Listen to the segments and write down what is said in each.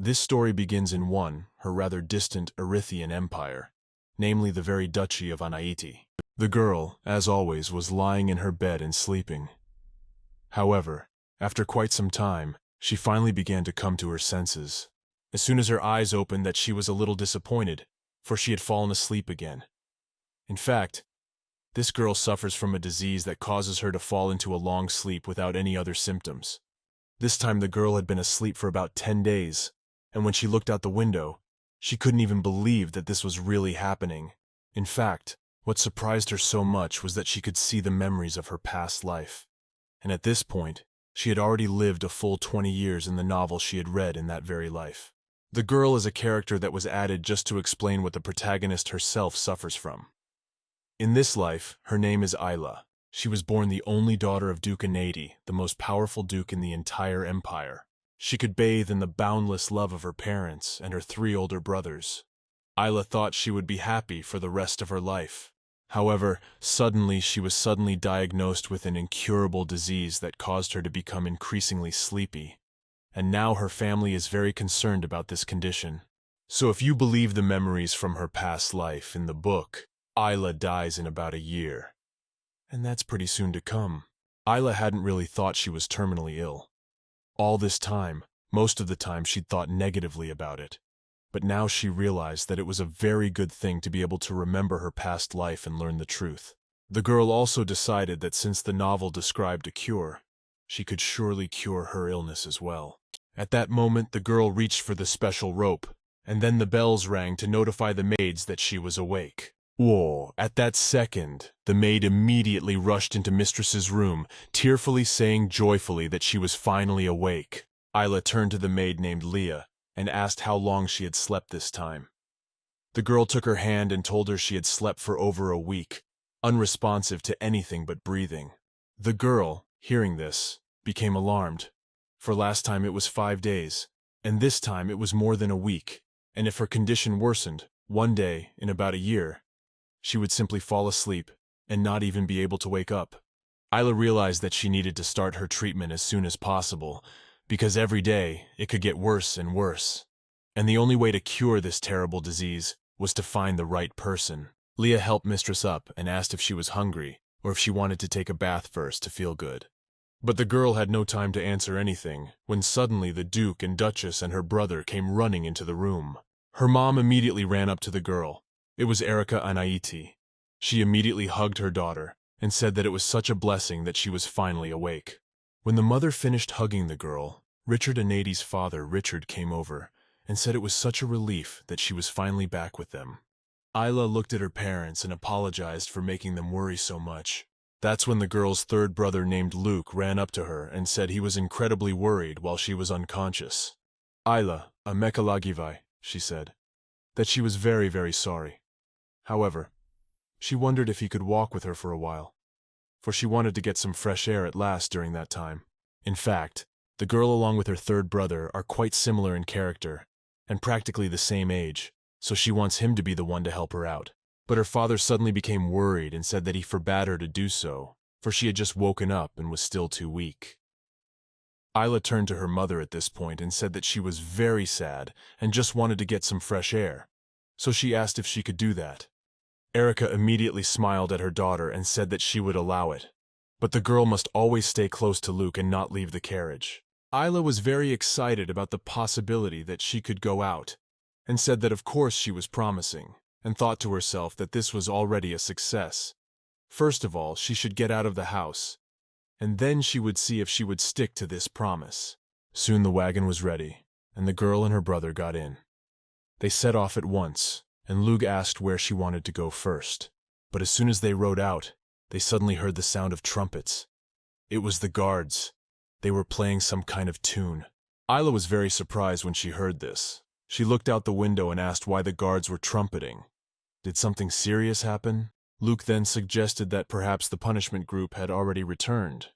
This story begins in her rather distant Erythian empire, namely the very Duchy of Anaiti. The girl, as always, was lying in her bed and sleeping. However, after quite some time, she finally began to come to her senses. As soon as her eyes opened, that she was a little disappointed, for she had fallen asleep again. In fact, this girl suffers from a disease that causes her to fall into a long sleep without any other symptoms. This time the girl had been asleep for about 10 days, and when she looked out the window, she couldn't even believe that this was really happening. In fact, what surprised her so much was that she could see the memories of her past life. And at this point, she had already lived a full 20 years in the novel she had read in that very life. The girl is a character that was added just to explain what the protagonist herself suffers from. In this life, her name is Isla. She was born the only daughter of Duke Anaiti, the most powerful duke in the entire empire. She could bathe in the boundless love of her parents and her 3 older brothers. Isla thought she would be happy for the rest of her life. However, she was suddenly diagnosed with an incurable disease that caused her to become increasingly sleepy. And now her family is very concerned about this condition. So if you believe the memories from her past life in the book, Isla dies in about a year. And that's pretty soon to come. Isla hadn't really thought she was terminally ill. All this time, most of the time she'd thought negatively about it. But now she realized that it was a very good thing to be able to remember her past life and learn the truth. The girl also decided that since the novel described a cure, she could surely cure her illness as well. At that moment, the girl reached for the special rope, and then the bells rang to notify the maids that she was awake. Whoa! At that second, the maid immediately rushed into Mistress's room, tearfully saying joyfully that she was finally awake. Isla turned to the maid named Leah and asked how long she had slept this time. The girl took her hand and told her she had slept for over a week, unresponsive to anything but breathing. The girl, hearing this, became alarmed, for last time it was 5 days, and this time it was more than a week, and if her condition worsened, one day, in about a year, she would simply fall asleep and not even be able to wake up. Isla realized that she needed to start her treatment as soon as possible, because every day it could get worse and worse. And the only way to cure this terrible disease was to find the right person. Leah helped Mistress up and asked if she was hungry, or if she wanted to take a bath first to feel good. But the girl had no time to answer anything, when suddenly the Duke and Duchess and her brother came running into the room. Her mom immediately ran up to the girl. It was Erika Anaiti. She immediately hugged her daughter and said that it was such a blessing that she was finally awake. When the mother finished hugging the girl, Richard Anaiti's father, Richard, came over and said it was such a relief that she was finally back with them. Isla looked at her parents and apologized for making them worry so much. That's when the girl's 3rd brother named Luke ran up to her and said he was incredibly worried while she was unconscious. Isla, a mekalagivai, she said, that she was very, very sorry. However, she wondered if he could walk with her for a while, for she wanted to get some fresh air at last during that time. In fact, the girl along with her 3rd brother are quite similar in character and practically the same age, so she wants him to be the one to help her out. But her father suddenly became worried and said that he forbade her to do so, for she had just woken up and was still too weak. Isla turned to her mother at this point and said that she was very sad and just wanted to get some fresh air, so she asked if she could do that. Erika immediately smiled at her daughter and said that she would allow it, but the girl must always stay close to Luke and not leave the carriage. Isla was very excited about the possibility that she could go out, and said that of course she was promising, and thought to herself that this was already a success. First of all, she should get out of the house, and then she would see if she would stick to this promise. Soon the wagon was ready, and the girl and her brother got in. They set off at once, and Luke asked where she wanted to go first. But as soon as they rode out, they suddenly heard the sound of trumpets. It was the guards. They were playing some kind of tune. Isla was very surprised when she heard this. She looked out the window and asked why the guards were trumpeting. Did something serious happen? Luke then suggested that perhaps the punishment group had already returned.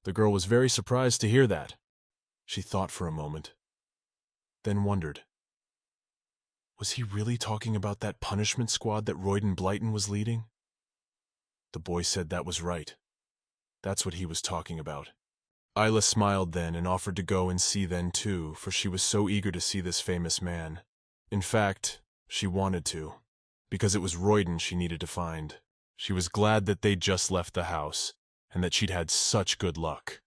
The girl was very surprised to hear that. She thought for a moment, then wondered. Was he really talking about that punishment squad that Reyen Blighton was leading? The boy said that was right. That's what he was talking about. Isla smiled then and offered to go and see then too, for she was so eager to see this famous man. In fact, she wanted to, because it was Reyen she needed to find. She was glad that they'd just left the house, and that she'd had such good luck.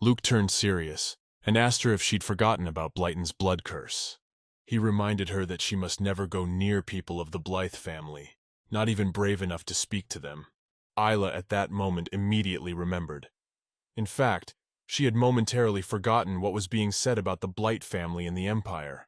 Luke turned serious, and asked her if she'd forgotten about Blighton's blood curse. He reminded her that she must never go near people of the Blythe family, not even brave enough to speak to them. Isla at that moment immediately remembered. In fact, she had momentarily forgotten what was being said about the Blight family in the Empire.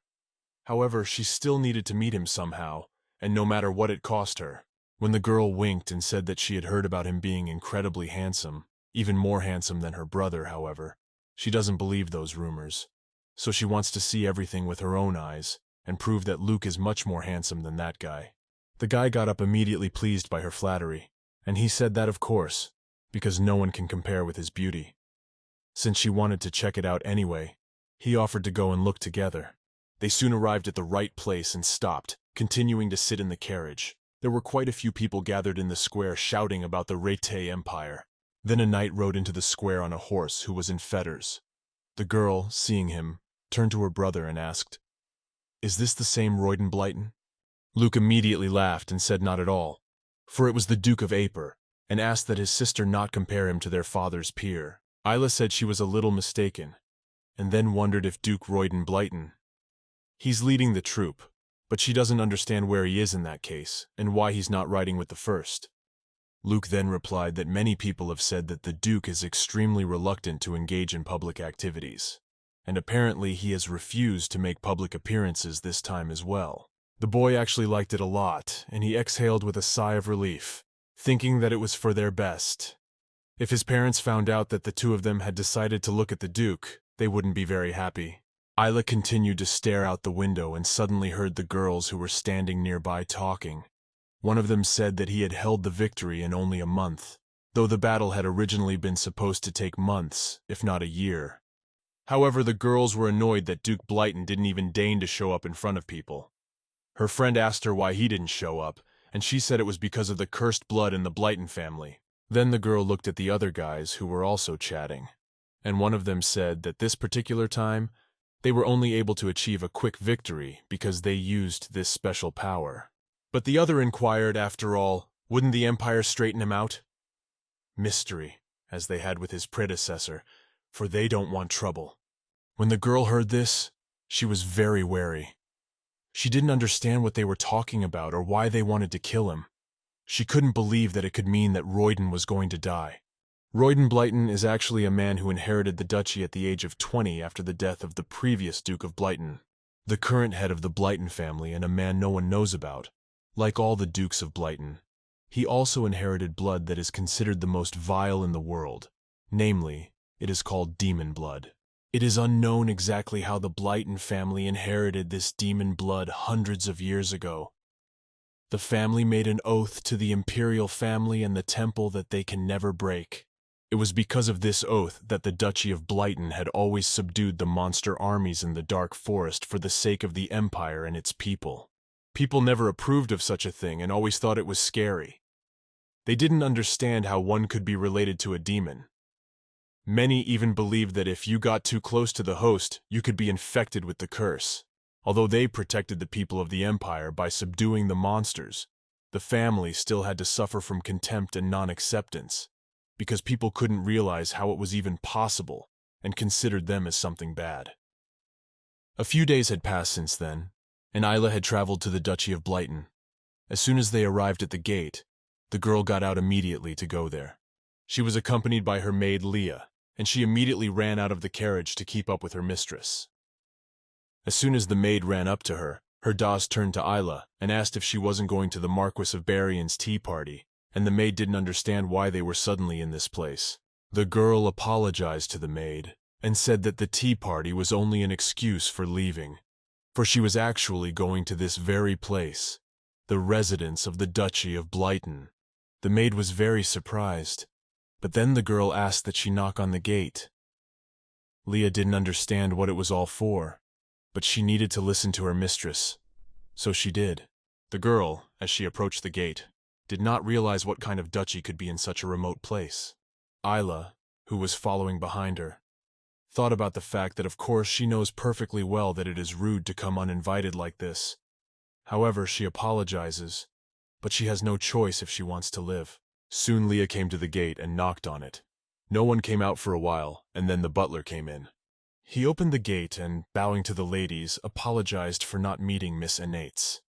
However, she still needed to meet him somehow, and no matter what it cost her. When the girl winked and said that she had heard about him being incredibly handsome, even more handsome than her brother, however, she doesn't believe those rumors. So she wants to see everything with her own eyes, and prove that Luke is much more handsome than that guy. The guy got up immediately pleased by her flattery, and he said that of course, because no one can compare with his beauty. Since she wanted to check it out anyway, he offered to go and look together. They soon arrived at the right place and stopped, continuing to sit in the carriage. There were quite a few people gathered in the square shouting about the Reyen Empire. Then a knight rode into the square on a horse who was in fetters. The girl, seeing him, turned to her brother and asked, "Is this the same Reyen Blighton?" Luke immediately laughed and said not at all, for it was the Duke of Aper, and asked that his sister not compare him to their father's peer. Isla said she was a little mistaken, and then wondered if Duke Reyen Blighton. He's leading the troop, but she doesn't understand where he is in that case, and why he's not riding with the first. Luke then replied that many people have said that the Duke is extremely reluctant to engage in public activities, and apparently he has refused to make public appearances this time as well. The boy actually liked it a lot, and he exhaled with a sigh of relief, thinking that it was for their best. If his parents found out that the two of them had decided to look at the Duke, they wouldn't be very happy. Isla continued to stare out the window and suddenly heard the girls who were standing nearby talking. One of them said that he had held the victory in only a month, though the battle had originally been supposed to take months, if not a year. However, the girls were annoyed that Duke Blighton didn't even deign to show up in front of people. Her friend asked her why he didn't show up, and she said it was because of the cursed blood in the Blighton family. Then the girl looked at the other guys who were also chatting, and one of them said that this particular time, they were only able to achieve a quick victory because they used this special power. But the other inquired, after all, wouldn't the Empire straighten him out? Mystery, as they had with his predecessor, for they don't want trouble. When the girl heard this, she was very wary. She didn't understand what they were talking about or why they wanted to kill him. She couldn't believe that it could mean that Reyen was going to die. Reyen Blighton is actually a man who inherited the duchy at the age of 20 after the death of the previous Duke of Blighton, the current head of the Blighton family and a man no one knows about. Like all the Dukes of Blighton, he also inherited blood that is considered the most vile in the world. Namely, it is called demon blood. It is unknown exactly how the Blighton family inherited this demon blood hundreds of years ago. The family made an oath to the imperial family and the temple that they can never break. It was because of this oath that the Duchy of Blighton had always subdued the monster armies in the dark forest for the sake of the Empire and its people. People never approved of such a thing and always thought it was scary. They didn't understand how one could be related to a demon. Many even believed that if you got too close to the host, you could be infected with the curse. Although they protected the people of the Empire by subduing the monsters, the family still had to suffer from contempt and non-acceptance, because people couldn't realize how it was even possible and considered them as something bad. A few days had passed since then, and Isla had traveled to the Duchy of Blighton. As soon as they arrived at the gate, the girl got out immediately to go there. She was accompanied by her maid Leah, and she immediately ran out of the carriage to keep up with her mistress. As soon as the maid ran up to her, her Dawes turned to Isla and asked if she wasn't going to the Marquis of Barion's tea party, and the maid didn't understand why they were suddenly in this place. The girl apologized to the maid and said that the tea party was only an excuse for leaving, for she was actually going to this very place, the residence of the Duchy of Blighton. The maid was very surprised, but then the girl asked that she knock on the gate. Leah didn't understand what it was all for, but she needed to listen to her mistress, so she did. The girl, as she approached the gate, did not realize what kind of duchy could be in such a remote place. Isla, who was following behind her, thought about the fact that of course she knows perfectly well that it is rude to come uninvited like this. However, she apologizes, but she has no choice if she wants to live. Soon Leah came to the gate and knocked on it. No one came out for a while, and then the butler came in. He opened the gate and, bowing to the ladies, apologized for not meeting Miss Annates,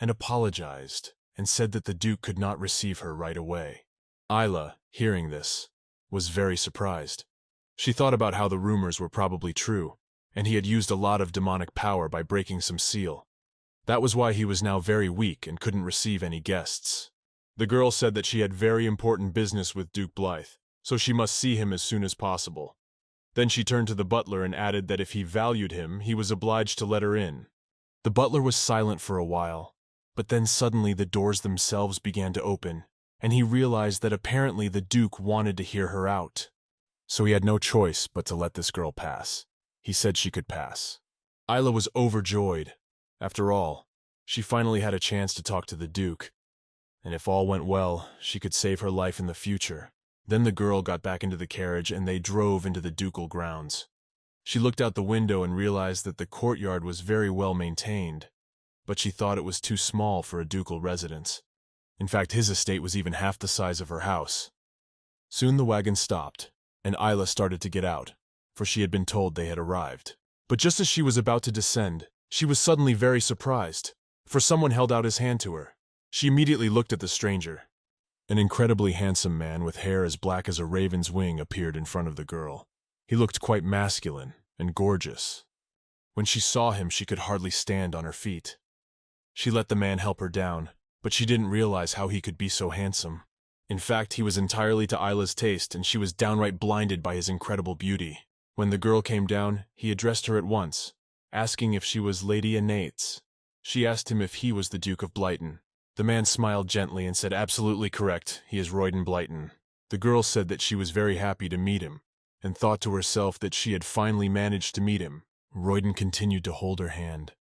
and apologized, and said that the Duke could not receive her right away. Isla, hearing this, was very surprised. She thought about how the rumors were probably true, and he had used a lot of demonic power by breaking some seal. That was why he was now very weak and couldn't receive any guests. The girl said that she had very important business with Duke Blythe, so she must see him as soon as possible. Then she turned to the butler and added that if he valued him, he was obliged to let her in. The butler was silent for a while, but then suddenly the doors themselves began to open, and he realized that apparently the Duke wanted to hear her out. So he had no choice but to let this girl pass. He said she could pass. Isla was overjoyed. After all, she finally had a chance to talk to the Duke, and if all went well, she could save her life in the future. Then the girl got back into the carriage and they drove into the ducal grounds. She looked out the window and realized that the courtyard was very well maintained, but she thought it was too small for a ducal residence. In fact, his estate was even half the size of her house. Soon the wagon stopped, and Isla started to get out, for she had been told they had arrived. But just as she was about to descend, she was suddenly very surprised, for someone held out his hand to her. She immediately looked at the stranger. An incredibly handsome man with hair as black as a raven's wing appeared in front of the girl. He looked quite masculine and gorgeous. When she saw him, she could hardly stand on her feet. She let the man help her down, but she didn't realize how he could be so handsome. In fact, he was entirely to Isla's taste, and she was downright blinded by his incredible beauty. When the girl came down, he addressed her at once, asking if she was Lady Annates. She asked him if he was the Duke of Blighton. The man smiled gently and said absolutely correct, he is Reyen Blighton. The girl said that she was very happy to meet him, and thought to herself that she had finally managed to meet him. Reyen continued to hold her hand,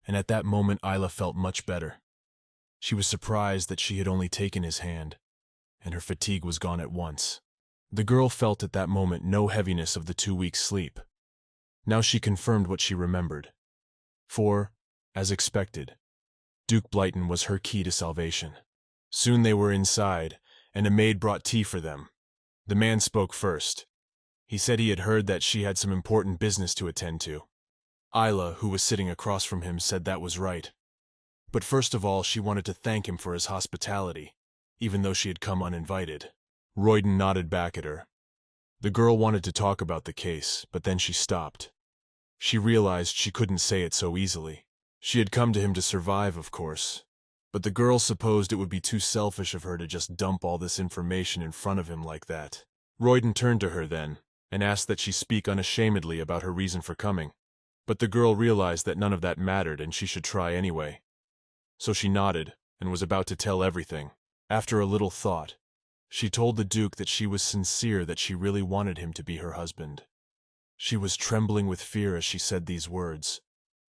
and at that moment Isla felt much better. She was surprised that she had only taken his hand, and her fatigue was gone at once. The girl felt at that moment no heaviness of the 2 weeks' sleep. Now she confirmed what she remembered. For, as expected, Duke Blighton was her key to salvation. Soon they were inside, and a maid brought tea for them. The man spoke first. He said he had heard that she had some important business to attend to. Isla, who was sitting across from him, said that was right. But first of all, she wanted to thank him for his hospitality, even though she had come uninvited. Reyen nodded back at her. The girl wanted to talk about the case, but then she stopped. She realized she couldn't say it so easily. She had come to him to survive, of course, but the girl supposed it would be too selfish of her to just dump all this information in front of him like that. Reyen turned to her then, and asked that she speak unashamedly about her reason for coming. But the girl realized that none of that mattered and she should try anyway. So she nodded, and was about to tell everything. After a little thought, she told the Duke that she was sincere, that she really wanted him to be her husband. She was trembling with fear as she said these words,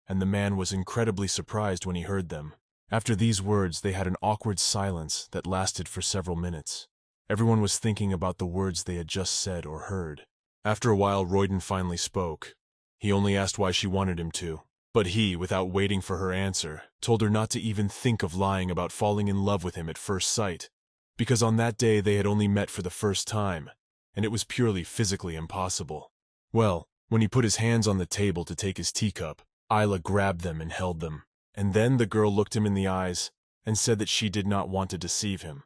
and the man was incredibly surprised when he heard them. After these words, they had an awkward silence that lasted for several minutes. Everyone was thinking about the words they had just said or heard. After a while, Reyen finally spoke. He only asked why she wanted him to, but he, without waiting for her answer, told her not to even think of lying about falling in love with him at first sight, because on that day they had only met for the first time, and it was purely physically impossible. Well, when he put his hands on the table to take his teacup, Isla grabbed them and held them, and then the girl looked him in the eyes and said that she did not want to deceive him.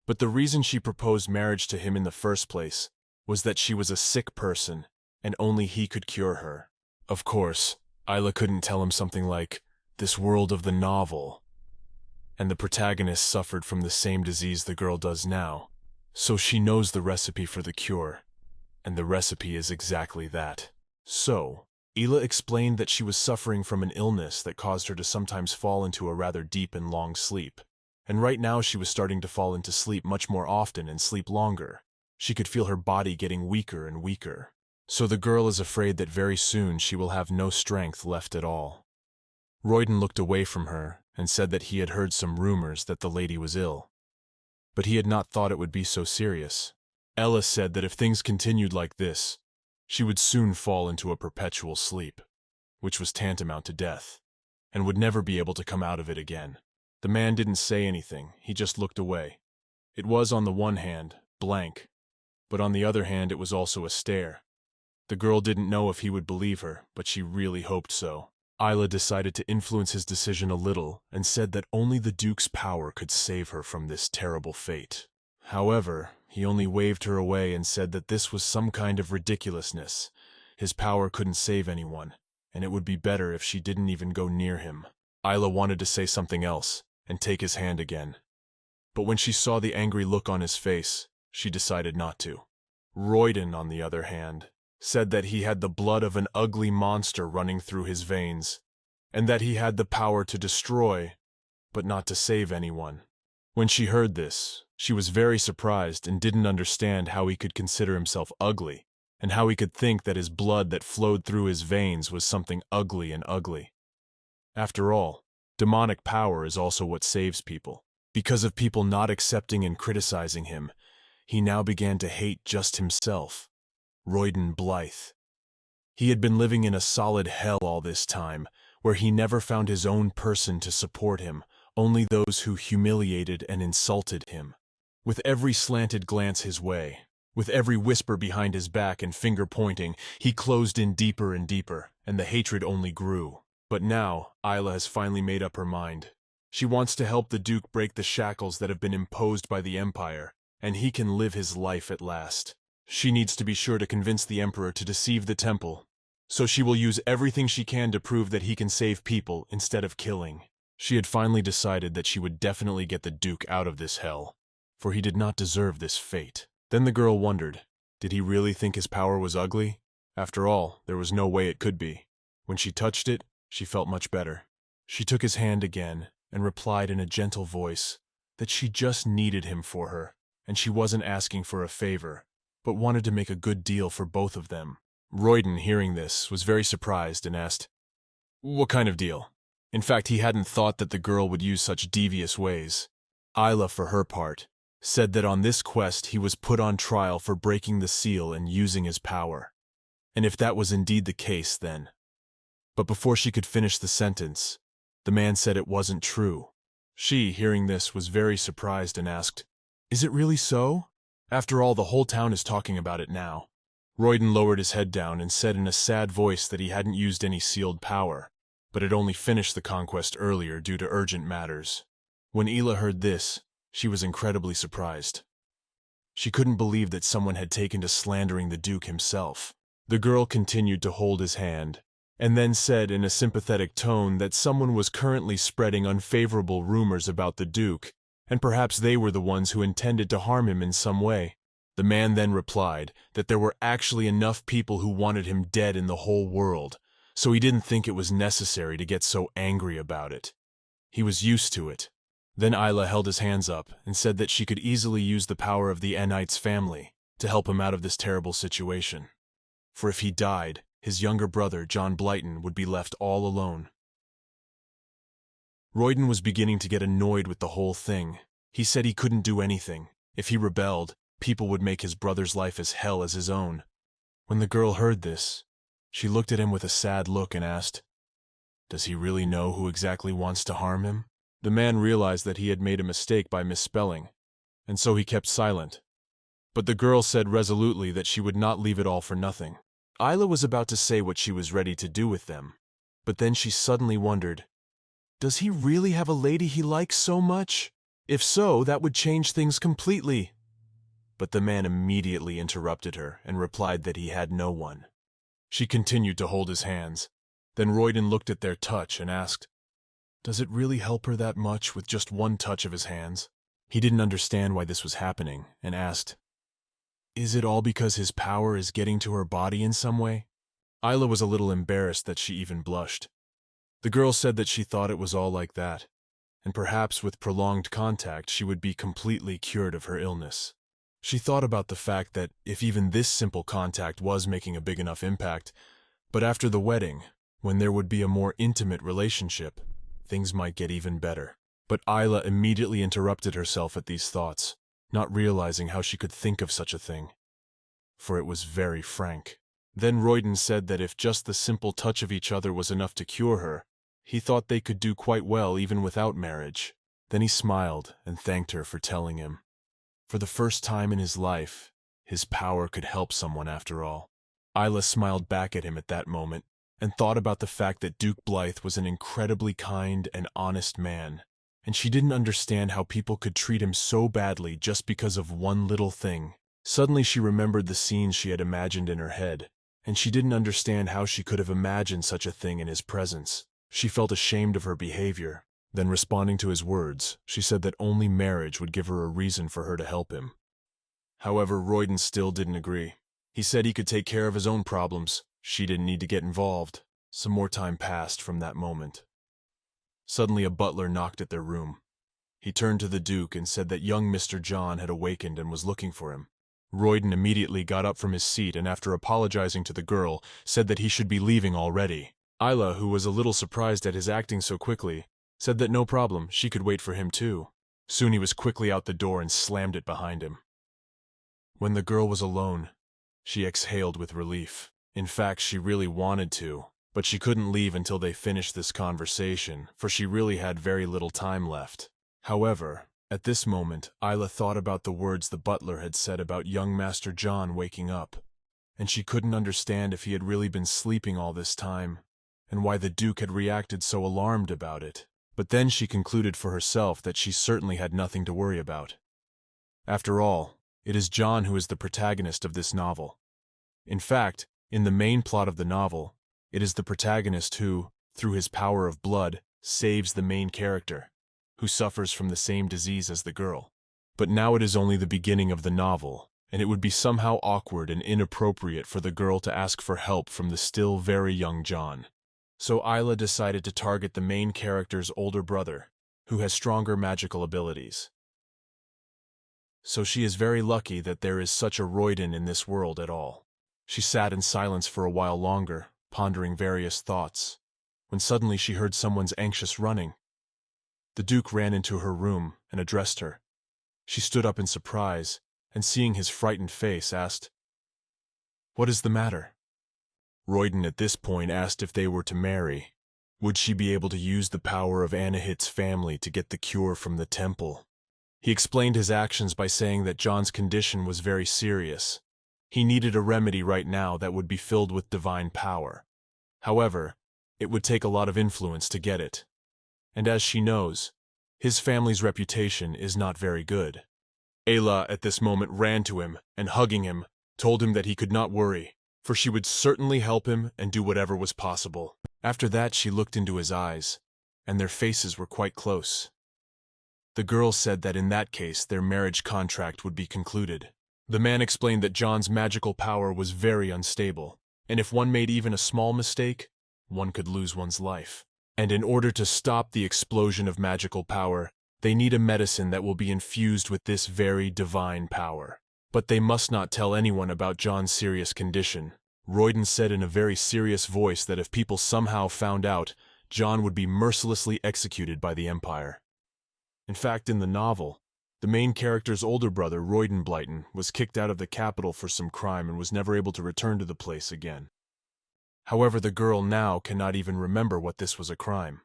But the reason she proposed marriage to him in the first place was that she was a sick person, and only he could cure her. Of course, Isla couldn't tell him something like, "This world of the novel," and the protagonist suffered from the same disease the girl does now, so she knows the recipe for the cure, and the recipe is exactly that. So, Isla explained that she was suffering from an illness that caused her to sometimes fall into a rather deep and long sleep, and right now she was starting to fall into sleep much more often and sleep longer. She could feel her body getting weaker and weaker. So the girl is afraid that very soon she will have no strength left at all. Reyen looked away from her and said that he had heard some rumors that the lady was ill, but he had not thought it would be so serious. Ella said that if things continued like this, she would soon fall into a perpetual sleep, which was tantamount to death, and would never be able to come out of it again. The man didn't say anything, he just looked away. It was, on the one hand, blank, but on the other hand it was also a stare. The girl didn't know if he would believe her, but she really hoped so. Isla decided to influence his decision a little and said that only the Duke's power could save her from this terrible fate. However, he only waved her away and said that this was some kind of ridiculousness. His power couldn't save anyone, and it would be better if she didn't even go near him. Isla wanted to say something else and take his hand again, but when she saw the angry look on his face, she decided not to. Reyen, on the other hand, said that he had the blood of an ugly monster running through his veins, and that he had the power to destroy, but not to save anyone. When she heard this, she was very surprised and didn't understand how he could consider himself ugly, and how he could think that his blood that flowed through his veins was something ugly and ugly. After all, demonic power is also what saves people. Because of people not accepting and criticizing him, he now began to hate just himself. Reyen Blighton. He had been living in a solid hell all this time, where he never found his own person to support him, only those who humiliated and insulted him. With every slanted glance his way, with every whisper behind his back and finger pointing, he closed in deeper and deeper, and the hatred only grew. But now, Isla has finally made up her mind. She wants to help the Duke break the shackles that have been imposed by the Empire, and he can live his life at last. She needs to be sure to convince the Emperor to deceive the temple, so she will use everything she can to prove that he can save people instead of killing. She had finally decided that she would definitely get the Duke out of this hell, for he did not deserve this fate. Then the girl wondered, did he really think his power was ugly? After all, there was no way it could be. When she touched it, she felt much better. She took his hand again and replied in a gentle voice that she just needed him for her, and she wasn't asking for a favor, but wanted to make a good deal for both of them. Reyen, hearing this, was very surprised and asked, "What kind of deal?" In fact, he hadn't thought that the girl would use such devious ways. Isla, for her part, said that on this quest he was put on trial for breaking the seal and using his power. And if that was indeed the case, then. But before she could finish the sentence, the man said it wasn't true. She, hearing this, was very surprised and asked, "Is it really so? After all, the whole town is talking about it now." Reyen lowered his head down and said in a sad voice that he hadn't used any sealed power, but had only finished the conquest earlier due to urgent matters. When Isla heard this, she was incredibly surprised. She couldn't believe that someone had taken to slandering the Duke himself. The girl continued to hold his hand, and then said in a sympathetic tone that someone was currently spreading unfavorable rumors about the Duke, and perhaps they were the ones who intended to harm him in some way. The man then replied that there were actually enough people who wanted him dead in the whole world, so he didn't think it was necessary to get so angry about it. He was used to it. Then Isla held his hands up and said that she could easily use the power of the Knight's family to help him out of this terrible situation. For if he died, his younger brother, John Blighton, would be left all alone. Reyen was beginning to get annoyed with the whole thing. He said he couldn't do anything. If he rebelled, people would make his brother's life as hell as his own. When the girl heard this, she looked at him with a sad look and asked, "Does he really know who exactly wants to harm him?" The man realized that he had made a mistake by misspelling, and so he kept silent. But the girl said resolutely that she would not leave it all for nothing. Isla was about to say what she was ready to do with them, but then she suddenly wondered, does he really have a lady he likes so much? If so, that would change things completely. But the man immediately interrupted her and replied that he had no one. She continued to hold his hands. Then Reyen looked at their touch and asked, "Does it really help her that much with just one touch of his hands?" He didn't understand why this was happening and asked, "Is it all because his power is getting to her body in some way?" Isla was a little embarrassed that she even blushed. The girl said that she thought it was all like that, and perhaps with prolonged contact she would be completely cured of her illness. She thought about the fact that if even this simple contact was making a big enough impact, but after the wedding, when there would be a more intimate relationship, things might get even better. But Isla immediately interrupted herself at these thoughts. not realizing how she could think of such a thing, for it was very frank. Then Reyen said that if just the simple touch of each other was enough to cure her, he thought they could do quite well even without marriage. Then he smiled and thanked her for telling him. For the first time in his life, his power could help someone after all. Isla smiled back at him at that moment and thought about the fact that Duke Blythe was an incredibly kind and honest man, and she didn't understand how people could treat him so badly just because of one little thing. Suddenly she remembered the scenes she had imagined in her head, and she didn't understand how she could have imagined such a thing in his presence. She felt ashamed of her behavior. Then, responding to his words, she said that only marriage would give her a reason for her to help him. However, Reyen still didn't agree. He said he could take care of his own problems. She didn't need to get involved. Some more time passed from that moment. Suddenly a butler knocked at their room. He turned to the Duke and said that young Mr. John had awakened and was looking for him. Reyen immediately got up from his seat and, after apologizing to the girl, said that he should be leaving already. Isla, who was a little surprised at his acting so quickly, said that no problem, she could wait for him too. Soon he was quickly out the door and slammed it behind him. When the girl was alone, she exhaled with relief. In fact, she really wanted to, but she couldn't leave until they finished this conversation, for she really had very little time left. However, at this moment, Isla thought about the words the butler had said about young Master John waking up, and she couldn't understand if he had really been sleeping all this time, and why the Duke had reacted so alarmed about it. But then she concluded for herself that she certainly had nothing to worry about. After all, it is John who is the protagonist of this novel. In fact, in the main plot of the novel, it is the protagonist who, through his power of blood, saves the main character, who suffers from the same disease as the girl. But now it is only the beginning of the novel, and it would be somehow awkward and inappropriate for the girl to ask for help from the still very young John. So Isla decided to target the main character's older brother, who has stronger magical abilities. So she is very lucky that there is such a Reyen in this world at all. She sat in silence for a while longer, pondering various thoughts, when suddenly she heard someone's anxious running. The Duke ran into her room and addressed her. She stood up in surprise, and seeing his frightened face, asked, "What is the matter?" Reyen at this point asked if they were to marry, would she be able to use the power of Anahit's family to get the cure from the temple. He explained his actions by saying that John's condition was very serious. He needed a remedy right now that would be filled with divine power. However, it would take a lot of influence to get it. And as she knows, his family's reputation is not very good. Ayla at this moment ran to him and, hugging him, told him that he could not worry, for she would certainly help him and do whatever was possible. After that she looked into his eyes, and their faces were quite close. The girl said that in that case their marriage contract would be concluded. The man explained that John's magical power was very unstable, and if one made even a small mistake, one could lose one's life. And in order to stop the explosion of magical power, they need a medicine that will be infused with this very divine power. But they must not tell anyone about John's serious condition. Reyen said in a very serious voice that if people somehow found out, John would be mercilessly executed by the Empire. In fact, in the novel, the main character's older brother, Reyen Blighton, was kicked out of the capital for some crime and was never able to return to the place again. However, the girl now cannot even remember what this was a crime.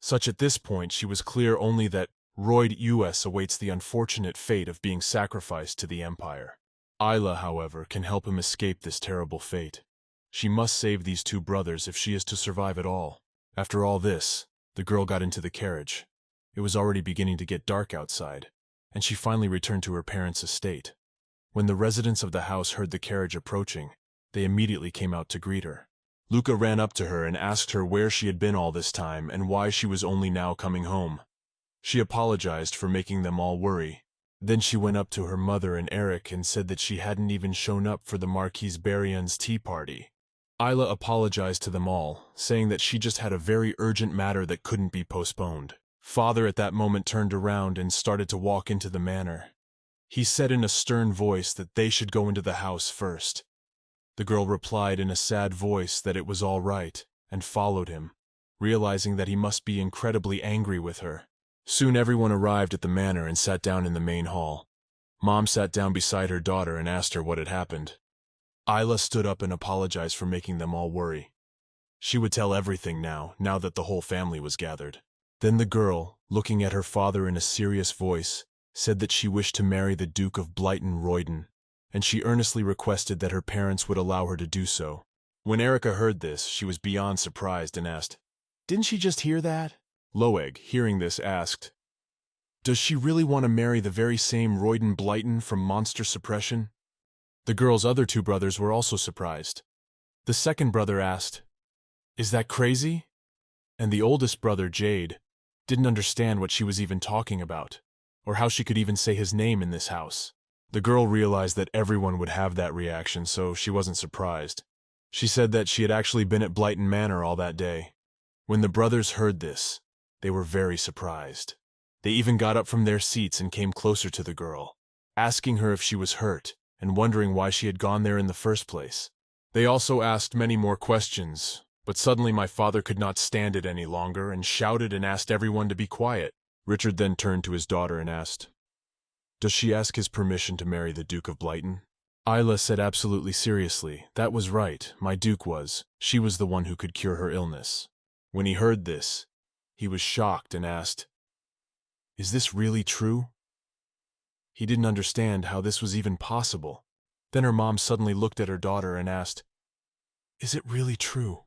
Such at this point, she was clear only that Reyen US awaits the unfortunate fate of being sacrificed to the Empire. Isla, however, can help him escape this terrible fate. She must save these two brothers if she is to survive at all. After all this, the girl got into the carriage. It was already beginning to get dark outside, and she finally returned to her parents' estate. When the residents of the house heard the carriage approaching, they immediately came out to greet her. Luca ran up to her and asked her where she had been all this time and why she was only now coming home. She apologized for making them all worry. Then she went up to her mother and Eric and said that she hadn't even shown up for the Marquise Barion's tea party. Isla apologized to them all, saying that she just had a very urgent matter that couldn't be postponed. Father at that moment turned around and started to walk into the manor. He said in a stern voice that they should go into the house first. The girl replied in a sad voice that it was all right, and followed him, realizing that he must be incredibly angry with her. Soon everyone arrived at the manor and sat down in the main hall. Mom sat down beside her daughter and asked her what had happened. Isla stood up and apologized for making them all worry. She would tell everything now that the whole family was gathered. Then the girl, looking at her father in a serious voice, said that she wished to marry the Duke of Blighton Reyen, and she earnestly requested that her parents would allow her to do so. When Erica heard this, she was beyond surprised and asked, "Didn't she just hear that?" Loeg, hearing this, asked, "Does she really want to marry the very same Reyen Blighton from Monster Suppression?" The girl's other two brothers were also surprised. The second brother asked, "Is that crazy?" And the oldest brother, Jade, didn't understand what she was even talking about, or how she could even say his name in this house. The girl realized that everyone would have that reaction, so she wasn't surprised. She said that she had actually been at Blighton Manor all that day. When the brothers heard this, they were very surprised. They even got up from their seats and came closer to the girl, asking her if she was hurt and wondering why she had gone there in the first place. They also asked many more questions, but suddenly my father could not stand it any longer and shouted and asked everyone to be quiet. Richard then turned to his daughter and asked, "Does she ask his permission to marry the Duke of Blighton?" Isla said absolutely seriously, "That was right, my Duke was. She was the one who could cure her illness." When he heard this, he was shocked and asked, "Is this really true?" He didn't understand how this was even possible. Then her mom suddenly looked at her daughter and asked, "Is it really true?"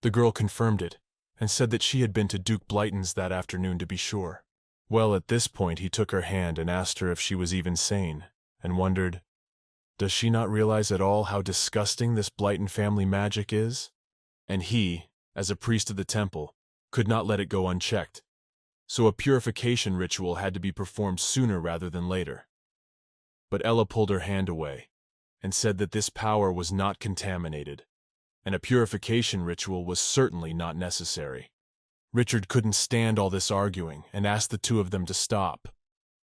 The girl confirmed it, and said that she had been to Duke Blighton's that afternoon to be sure. Well, at this point he took her hand and asked her if she was even sane, and wondered, does she not realize at all how disgusting this Blighton family magic is? And he, as a priest of the temple, could not let it go unchecked, so a purification ritual had to be performed sooner rather than later. But Ella pulled her hand away, and said that this power was not contaminated, and a purification ritual was certainly not necessary. Richard couldn't stand all this arguing and asked the two of them to stop.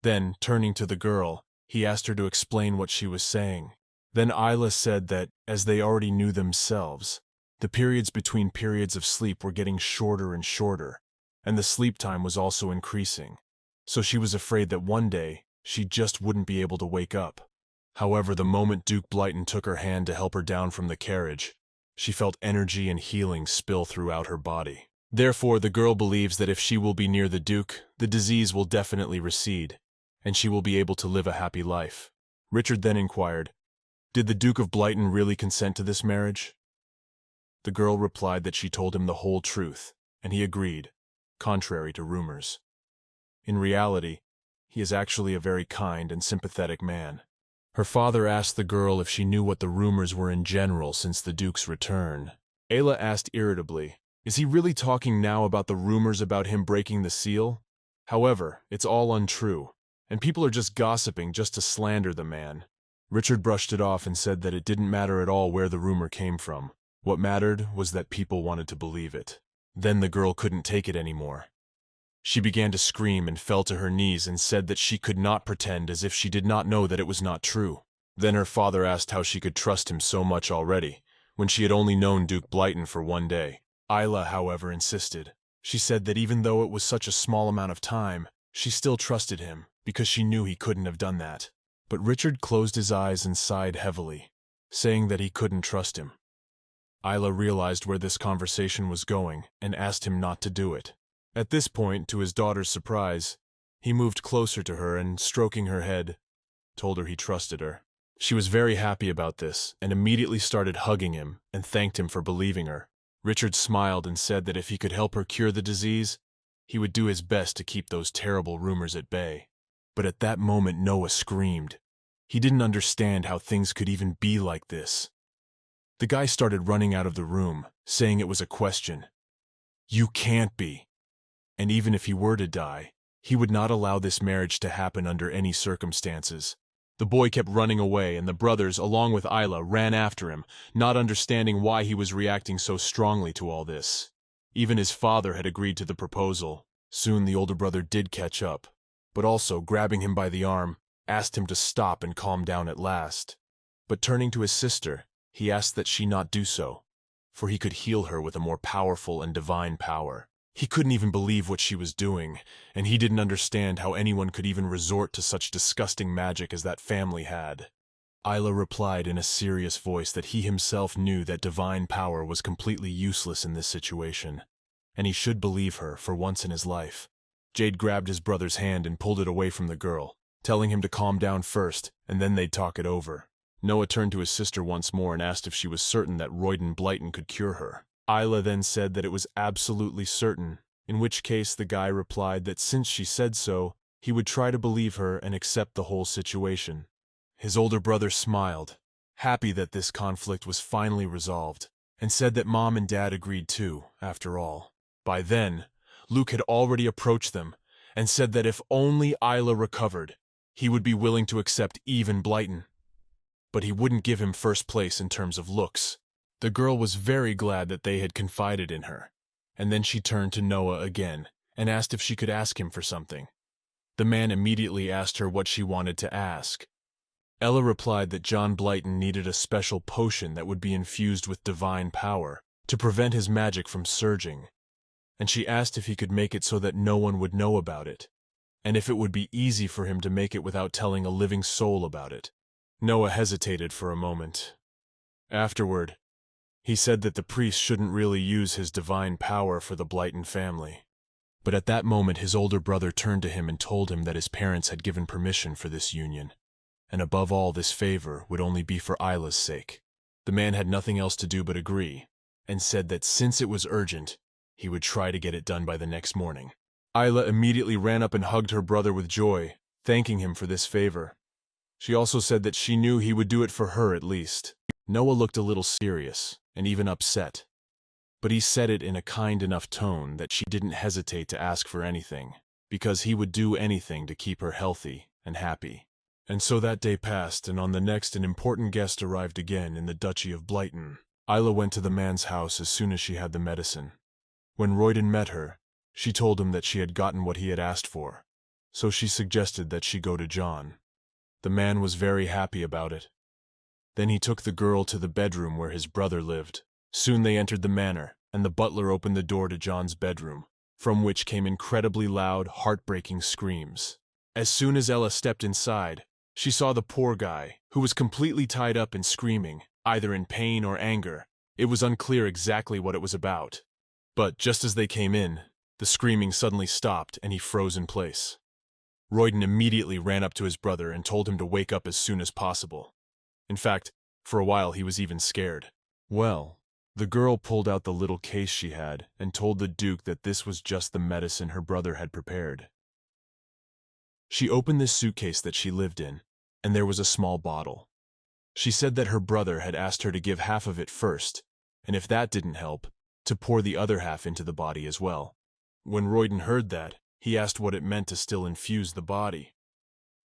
Then, turning to the girl, he asked her to explain what she was saying. Then Isla said that, as they already knew themselves, the periods between periods of sleep were getting shorter and shorter, and the sleep time was also increasing. So she was afraid that one day she just wouldn't be able to wake up. However, the moment Duke Blighton took her hand to help her down from the carriage, she felt energy and healing spill throughout her body. Therefore, the girl believes that if she will be near the Duke, the disease will definitely recede, and she will be able to live a happy life. Richard then inquired, "Did the Duke of Blighton really consent to this marriage?" The girl replied that she told him the whole truth, and he agreed, contrary to rumors. In reality, he is actually a very kind and sympathetic man. Her father asked the girl if she knew what the rumors were in general since the Duke's return. Ayla asked irritably, "Is he really talking now about the rumors about him breaking the seal? However, it's all untrue, and people are just gossiping just to slander the man." Richard brushed it off and said that it didn't matter at all where the rumor came from. What mattered was that people wanted to believe it. Then the girl couldn't take it anymore. She began to scream and fell to her knees and said that she could not pretend as if she did not know that it was not true. Then her father asked how she could trust him so much already, when she had only known Duke Blighton for one day. Isla, however, insisted. She said that even though it was such a small amount of time, she still trusted him, because she knew he couldn't have done that. But Richard closed his eyes and sighed heavily, saying that he couldn't trust him. Isla realized where this conversation was going and asked him not to do it. At this point, to his daughter's surprise, he moved closer to her and, stroking her head, told her he trusted her. She was very happy about this and immediately started hugging him and thanked him for believing her. Richard smiled and said that if he could help her cure the disease, he would do his best to keep those terrible rumors at bay. But at that moment Noah screamed. He didn't understand how things could even be like this. The guy started running out of the room, saying it was a question. "You can't be." And even if he were to die, he would not allow this marriage to happen under any circumstances. The boy kept running away, and the brothers, along with Isla, ran after him, not understanding why he was reacting so strongly to all this. Even his father had agreed to the proposal. Soon the older brother did catch up, but also, grabbing him by the arm, asked him to stop and calm down at last. But turning to his sister, he asked that she not do so, for he could heal her with a more powerful and divine power. He couldn't even believe what she was doing, and he didn't understand how anyone could even resort to such disgusting magic as that family had. Isla replied in a serious voice that he himself knew that divine power was completely useless in this situation, and he should believe her for once in his life. Jade grabbed his brother's hand and pulled it away from the girl, telling him to calm down first, and then they'd talk it over. Noah turned to his sister once more and asked if she was certain that Reyen Blighton could cure her. Isla then said that it was absolutely certain, in which case the guy replied that since she said so, he would try to believe her and accept the whole situation. His older brother smiled, happy that this conflict was finally resolved, and said that Mom and Dad agreed too, after all. By then, Luke had already approached them and said that if only Isla recovered, he would be willing to accept even Blighton. But he wouldn't give him first place in terms of looks. The girl was very glad that they had confided in her, and then she turned to Noah again and asked if she could ask him for something. The man immediately asked her what she wanted to ask. Ella replied that John Blighton needed a special potion that would be infused with divine power to prevent his magic from surging, and she asked if he could make it so that no one would know about it, and if it would be easy for him to make it without telling a living soul about it. Noah hesitated for a moment. Afterward, he said that the priest shouldn't really use his divine power for the Blighton family. But at that moment his older brother turned to him and told him that his parents had given permission for this union, and above all this favor would only be for Isla's sake. The man had nothing else to do but agree, and said that since it was urgent, he would try to get it done by the next morning. Isla immediately ran up and hugged her brother with joy, thanking him for this favor. She also said that she knew he would do it for her at least. Noah looked a little serious, and even upset, but he said it in a kind enough tone that she didn't hesitate to ask for anything, because he would do anything to keep her healthy and happy. And so that day passed, and on the next an important guest arrived again in the Duchy of Blighton. Isla went to the man's house as soon as she had the medicine. When Reyen met her, she told him that she had gotten what he had asked for, so she suggested that she go to John. The man was very happy about it. Then he took the girl to the bedroom where his brother lived. Soon they entered the manor, and the butler opened the door to John's bedroom, from which came incredibly loud, heartbreaking screams. As soon as Ella stepped inside, she saw the poor guy, who was completely tied up and screaming, either in pain or anger. It was unclear exactly what it was about. But just as they came in, the screaming suddenly stopped and he froze in place. Reyen immediately ran up to his brother and told him to wake up as soon as possible. In fact, for a while he was even scared. Well, the girl pulled out the little case she had and told the Duke that this was just the medicine her brother had prepared. She opened this suitcase that she lived in, and there was a small bottle. She said that her brother had asked her to give half of it first, and if that didn't help, to pour the other half into the body as well. When Reyen heard that, he asked what it meant to still infuse the body.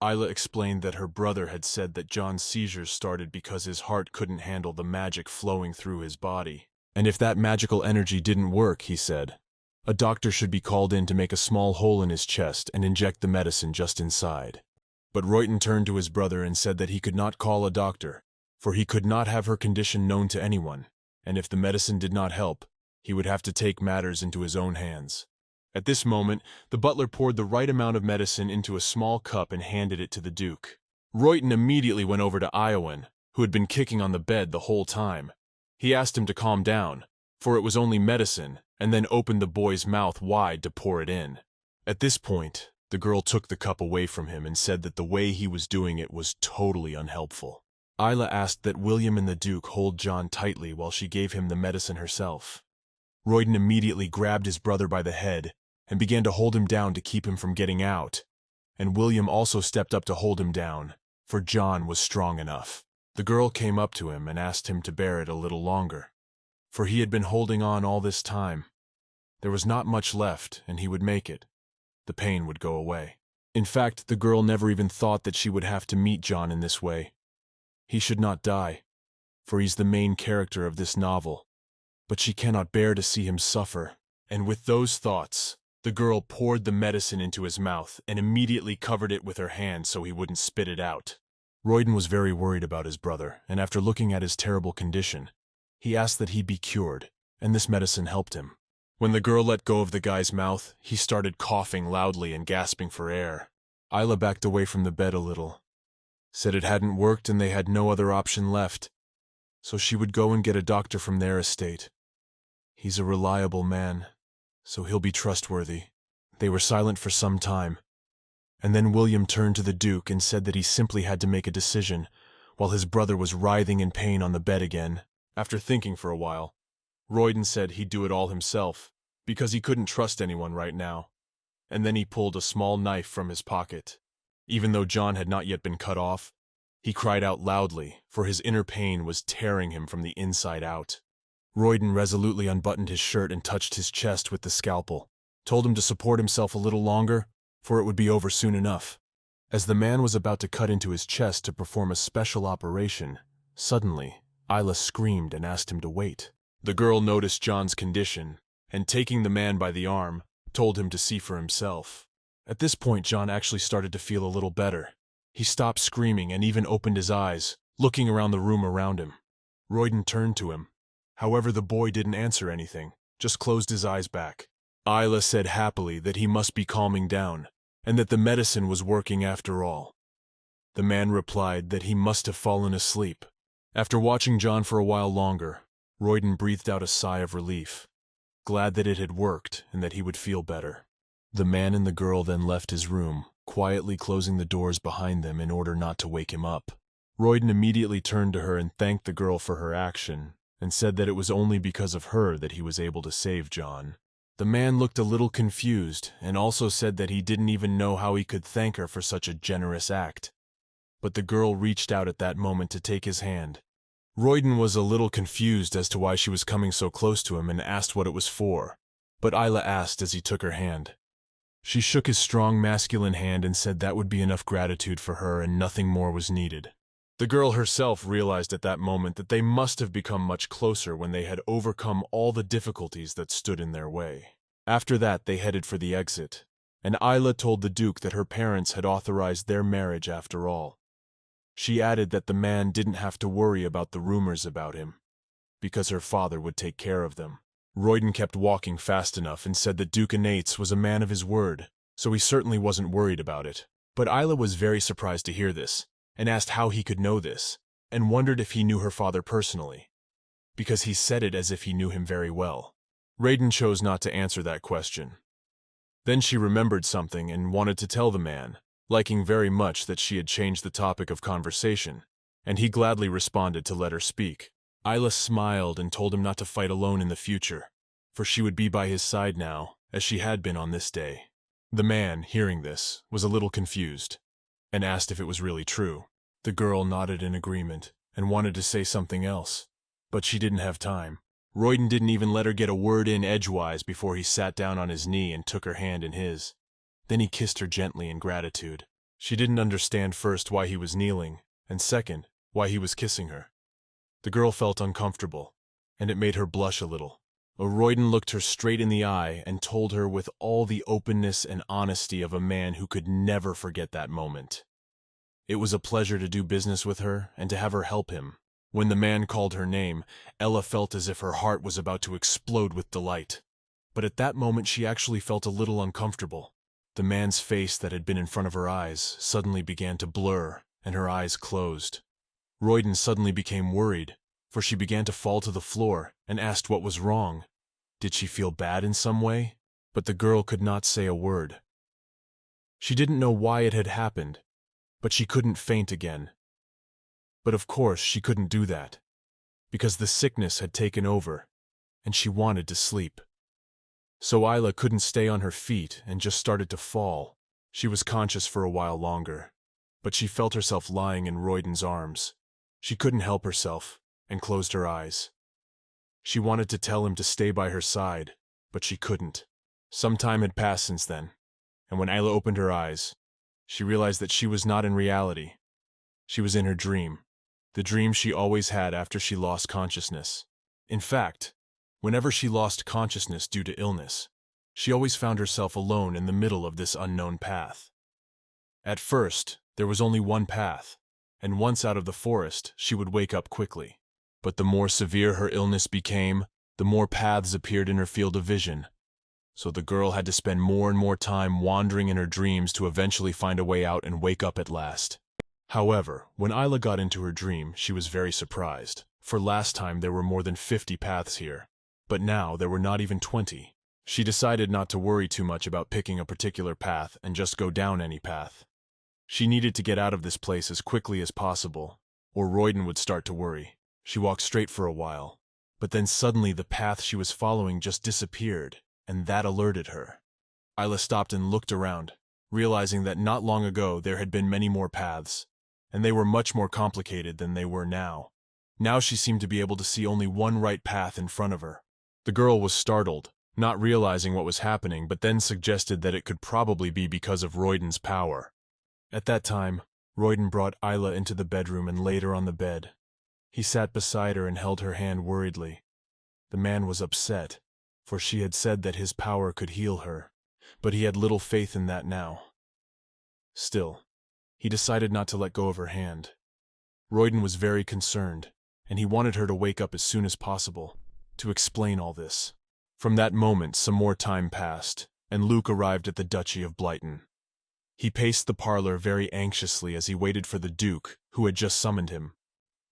Isla explained that her brother had said that John's seizures started because his heart couldn't handle the magic flowing through his body. And if that magical energy didn't work, he said, a doctor should be called in to make a small hole in his chest and inject the medicine just inside. But Reyen turned to his brother and said that he could not call a doctor, for he could not have her condition known to anyone, and if the medicine did not help, he would have to take matters into his own hands. At this moment, the butler poured the right amount of medicine into a small cup and handed it to the Duke. Reyen immediately went over to Iowan, who had been kicking on the bed the whole time. He asked him to calm down, for it was only medicine, and then opened the boy's mouth wide to pour it in. At this point, the girl took the cup away from him and said that the way he was doing it was totally unhelpful. Isla asked that William and the Duke hold John tightly while she gave him the medicine herself. Reyen immediately grabbed his brother by the head and began to hold him down to keep him from getting out, and William also stepped up to hold him down, for John was strong enough. The girl came up to him and asked him to bear it a little longer, for he had been holding on all this time. There was not much left, and he would make it. The pain would go away. In fact, the girl never even thought that she would have to meet John in this way. He should not die, for he's the main character of this novel, but she cannot bear to see him suffer. And with those thoughts, the girl poured the medicine into his mouth and immediately covered it with her hand so he wouldn't spit it out. Reyen was very worried about his brother, and after looking at his terrible condition, he asked that he be cured, and this medicine helped him. When the girl let go of the guy's mouth, he started coughing loudly and gasping for air. Isla backed away from the bed a little, said it hadn't worked and they had no other option left, so she would go and get a doctor from their estate. He's a reliable man, so he'll be trustworthy. They were silent for some time, and then William turned to the Duke and said that he simply had to make a decision, while his brother was writhing in pain on the bed again. After thinking for a while, Reyen said he'd do it all himself, because he couldn't trust anyone right now, and then he pulled a small knife from his pocket. Even though John had not yet been cut off, he cried out loudly, for his inner pain was tearing him from the inside out. Reyen resolutely unbuttoned his shirt and touched his chest with the scalpel, told him to support himself a little longer, for it would be over soon enough. As the man was about to cut into his chest to perform a special operation, suddenly, Isla screamed and asked him to wait. The girl noticed John's condition, and taking the man by the arm, told him to see for himself. At this point, John actually started to feel a little better. He stopped screaming and even opened his eyes, looking around the room around him. Reyen turned to him. However, the boy didn't answer anything, just closed his eyes back. Isla said happily that he must be calming down, and that the medicine was working after all. The man replied that he must have fallen asleep. After watching John for a while longer, Reyen breathed out a sigh of relief, glad that it had worked and that he would feel better. The man and the girl then left his room, quietly closing the doors behind them in order not to wake him up. Reyen immediately turned to her and thanked the girl for her action, and said that it was only because of her that he was able to save John. The man looked a little confused and also said that he didn't even know how he could thank her for such a generous act. But the girl reached out at that moment to take his hand. Reyen was a little confused as to why she was coming so close to him and asked what it was for, but Isla asked as he took her hand. She shook his strong masculine hand and said that would be enough gratitude for her and nothing more was needed. The girl herself realized at that moment that they must have become much closer when they had overcome all the difficulties that stood in their way. After that, they headed for the exit, and Isla told the Duke that her parents had authorized their marriage after all. She added that the man didn't have to worry about the rumors about him, because her father would take care of them. Reyen kept walking fast enough and said that Duke Anates was a man of his word, so he certainly wasn't worried about it. But Isla was very surprised to hear this, and asked how he could know this, and wondered if he knew her father personally, because he said it as if he knew him very well. Reyen chose not to answer that question. Then she remembered something and wanted to tell the man, liking very much that she had changed the topic of conversation, and he gladly responded to let her speak. Isla smiled and told him not to fight alone in the future, for she would be by his side now, as she had been on this day. The man, hearing this, was a little confused, and asked if it was really true. The girl nodded in agreement, and wanted to say something else, but she didn't have time. Reyen didn't even let her get a word in edgewise before he sat down on his knee and took her hand in his. Then he kissed her gently in gratitude. She didn't understand first why he was kneeling, and second, why he was kissing her. The girl felt uncomfortable, and it made her blush a little. Reyen looked her straight in the eye and told her with all the openness and honesty of a man who could never forget that moment. It was a pleasure to do business with her and to have her help him. When the man called her name, Ella felt as if her heart was about to explode with delight. But at that moment she actually felt a little uncomfortable. The man's face that had been in front of her eyes suddenly began to blur, and her eyes closed. Reyen suddenly became worried, for she began to fall to the floor and asked what was wrong. Did she feel bad in some way? But the girl could not say a word. She didn't know why it had happened, but she couldn't faint again. But of course she couldn't do that, because the sickness had taken over, and she wanted to sleep. So Isla couldn't stay on her feet and just started to fall. She was conscious for a while longer, but she felt herself lying in Reyen's arms. She couldn't help herself, and closed her eyes. She wanted to tell him to stay by her side, but she couldn't. Some time had passed since then, and when Isla opened her eyes, she realized that she was not in reality. She was in her dream, the dream she always had after she lost consciousness. In fact, whenever she lost consciousness due to illness, she always found herself alone in the middle of this unknown path. At first, there was only one path, and once out of the forest, she would wake up quickly. But the more severe her illness became, the more paths appeared in her field of vision, so the girl had to spend more and more time wandering in her dreams to eventually find a way out and wake up at last. However, when Isla got into her dream, she was very surprised, for last time there were more than 50 paths here, but now there were not even 20. She decided not to worry too much about picking a particular path and just go down any path. She needed to get out of this place as quickly as possible, or Reyen would start to worry. She walked straight for a while, but then suddenly the path she was following just disappeared, and that alerted her. Isla stopped and looked around, realizing that not long ago there had been many more paths, and they were much more complicated than they were now. Now she seemed to be able to see only one right path in front of her. The girl was startled, not realizing what was happening, but then suggested that it could probably be because of Reyen's power. At that time, Reyen brought Isla into the bedroom and laid her on the bed. He sat beside her and held her hand worriedly. The man was upset, for she had said that his power could heal her, but he had little faith in that now. Still, he decided not to let go of her hand. Reyen was very concerned, and he wanted her to wake up as soon as possible, to explain all this. From that moment, some more time passed, and Luke arrived at the Duchy of Blighton. He paced the parlor very anxiously as he waited for the Duke, who had just summoned him.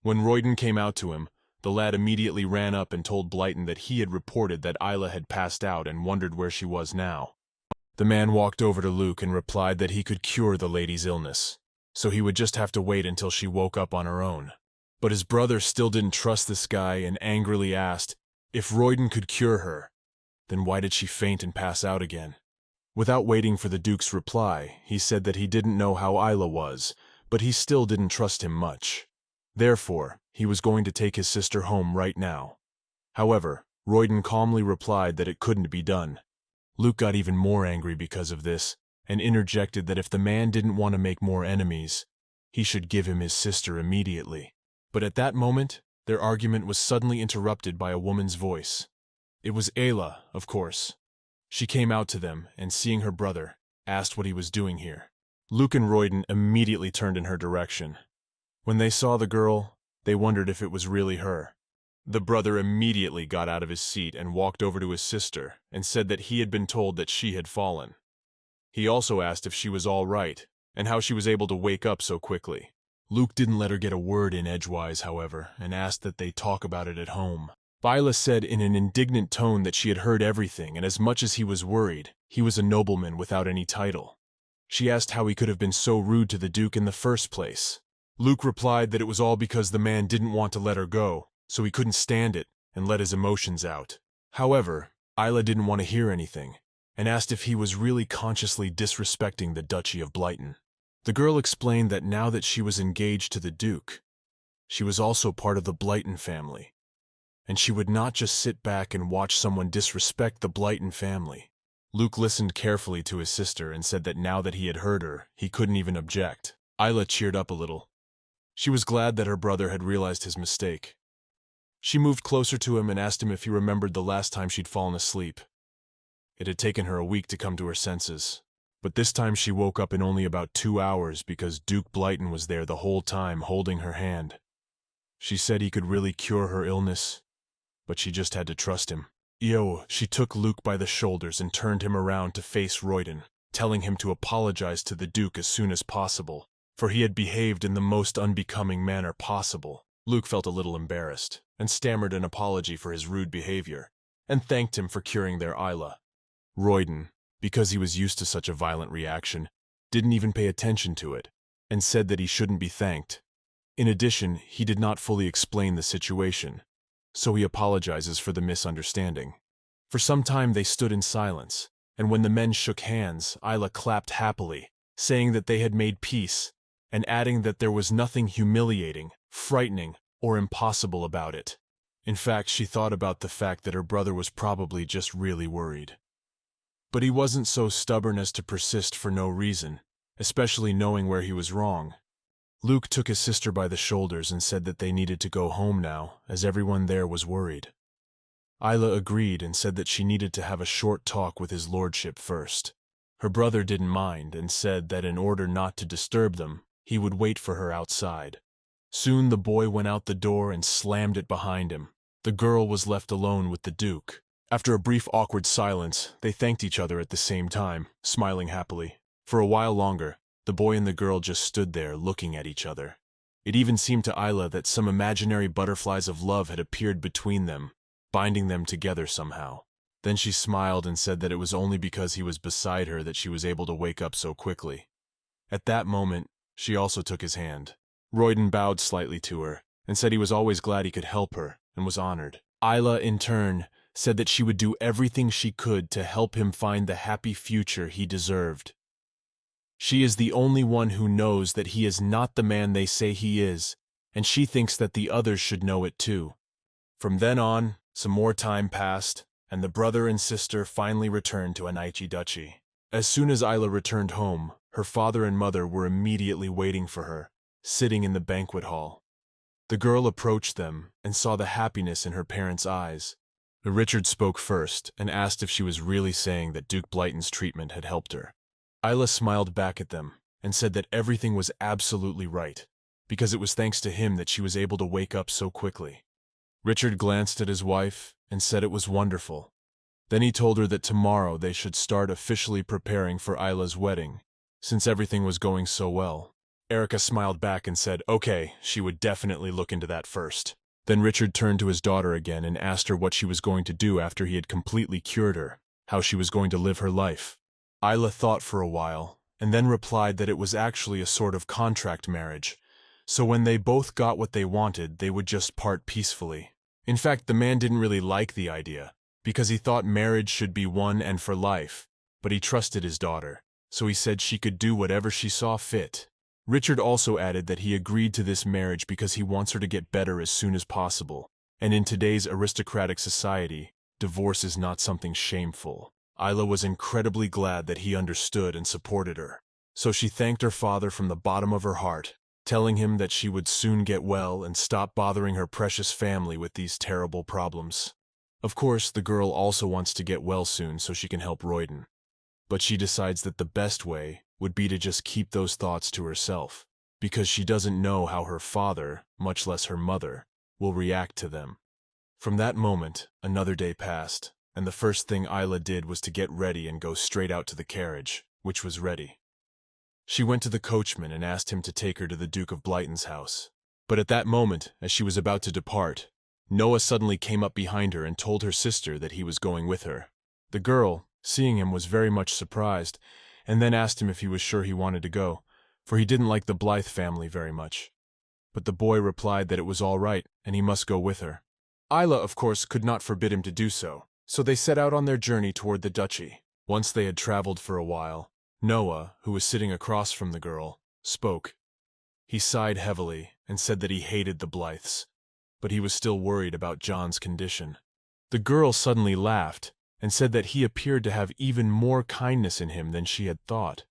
When Reyen came out to him, the lad immediately ran up and told Blighton that he had reported that Isla had passed out and wondered where she was now. The man walked over to Luke and replied that he could cure the lady's illness, so he would just have to wait until she woke up on her own. But his brother still didn't trust this guy and angrily asked, if Reyen could cure her, then why did she faint and pass out again? Without waiting for the Duke's reply, he said that he didn't know how Isla was, but he still didn't trust him much. Therefore, he was going to take his sister home right now. However, Reyen calmly replied that it couldn't be done. Luke got even more angry because of this, and interjected that if the man didn't want to make more enemies, he should give him his sister immediately. But at that moment, their argument was suddenly interrupted by a woman's voice. It was Ayla, of course. She came out to them, and seeing her brother, asked what he was doing here. Luke and Reyen immediately turned in her direction. When they saw the girl, they wondered if it was really her. The brother immediately got out of his seat and walked over to his sister and said that he had been told that she had fallen. He also asked if she was all right, and how she was able to wake up so quickly. Luke didn't let her get a word in edgewise, however, and asked that they talk about it at home. Isla said in an indignant tone that she had heard everything, and as much as he was worried, he was a nobleman without any title. She asked how he could have been so rude to the Duke in the first place. Luke replied that it was all because the man didn't want to let her go, so he couldn't stand it and let his emotions out. However, Isla didn't want to hear anything, and asked if he was really consciously disrespecting the Duchy of Blighton. The girl explained that now that she was engaged to the Duke, she was also part of the Blighton family, and she would not just sit back and watch someone disrespect the Blighton family. Luke listened carefully to his sister and said that now that he had heard her, he couldn't even object. Isla cheered up a little. She was glad that her brother had realized his mistake. She moved closer to him and asked him if he remembered the last time she'd fallen asleep. It had taken her a week to come to her senses, but this time she woke up in only about 2 hours because Duke Blighton was there the whole time holding her hand. She said he could really cure her illness, but she just had to trust him. She took Luke by the shoulders and turned him around to face Reyen, telling him to apologize to the Duke as soon as possible, for he had behaved in the most unbecoming manner possible. Luke felt a little embarrassed, and stammered an apology for his rude behavior, and thanked him for curing their Isla. Reyen, because he was used to such a violent reaction, didn't even pay attention to it, and said that he shouldn't be thanked. In addition, he did not fully explain the situation, so he apologizes for the misunderstanding. For some time they stood in silence, and when the men shook hands, Isla clapped happily, saying that they had made peace, and adding that there was nothing humiliating, frightening, or impossible about it. In fact, she thought about the fact that her brother was probably just really worried. But he wasn't so stubborn as to persist for no reason, especially knowing where he was wrong. Luke took his sister by the shoulders and said that they needed to go home now, as everyone there was worried. Isla agreed and said that she needed to have a short talk with his lordship first. Her brother didn't mind and said that in order not to disturb them, he would wait for her outside. Soon the boy went out the door and slammed it behind him. The girl was left alone with the Duke. After a brief awkward silence, they thanked each other at the same time, smiling happily. For a while longer, the boy and the girl just stood there looking at each other. It even seemed to Isla that some imaginary butterflies of love had appeared between them, binding them together somehow. Then she smiled and said that it was only because he was beside her that she was able to wake up so quickly. At that moment, she also took his hand. Reyen bowed slightly to her and said he was always glad he could help her and was honored. Isla, in turn, said that she would do everything she could to help him find the happy future he deserved. She is the only one who knows that he is not the man they say he is, and she thinks that the others should know it too. From then on, some more time passed, and the brother and sister finally returned to Anaichi Duchy. As soon as Isla returned home, her father and mother were immediately waiting for her, sitting in the banquet hall. The girl approached them and saw the happiness in her parents' eyes. Richard spoke first and asked if she was really saying that Duke Blighton's treatment had helped her. Isla smiled back at them and said that everything was absolutely right, because it was thanks to him that she was able to wake up so quickly. Richard glanced at his wife and said it was wonderful. Then he told her that tomorrow they should start officially preparing for Isla's wedding, since everything was going so well. Erica smiled back and said, okay, she would definitely look into that first. Then Richard turned to his daughter again and asked her what she was going to do after he had completely cured her, how she was going to live her life. Isla thought for a while, and then replied that it was actually a sort of contract marriage, so when they both got what they wanted, they would just part peacefully. In fact, the man didn't really like the idea, because he thought marriage should be one and for life, but he trusted his daughter, so he said she could do whatever she saw fit. Richard also added that he agreed to this marriage because he wants her to get better as soon as possible, and in today's aristocratic society, divorce is not something shameful. Isla was incredibly glad that he understood and supported her, so she thanked her father from the bottom of her heart, telling him that she would soon get well and stop bothering her precious family with these terrible problems. Of course, the girl also wants to get well soon so she can help Reyen, but she decides that the best way would be to just keep those thoughts to herself, because she doesn't know how her father, much less her mother, will react to them. From that moment, another day passed, and the first thing Isla did was to get ready and go straight out to the carriage, which was ready. She went to the coachman and asked him to take her to the Duke of Blighton's house. But at that moment, as she was about to depart, Noah suddenly came up behind her and told her sister that he was going with her. The girl, seeing him, was very much surprised, and then asked him if he was sure he wanted to go, for he didn't like the Blythe family very much. But the boy replied that it was all right and he must go with her. Isla, of course, could not forbid him to do so, so they set out on their journey toward the duchy. Once they had traveled for a while, Noah, who was sitting across from the girl, spoke. He sighed heavily and said that he hated the Blythes, but he was still worried about John's condition. The girl suddenly laughed and said that he appeared to have even more kindness in him than she had thought.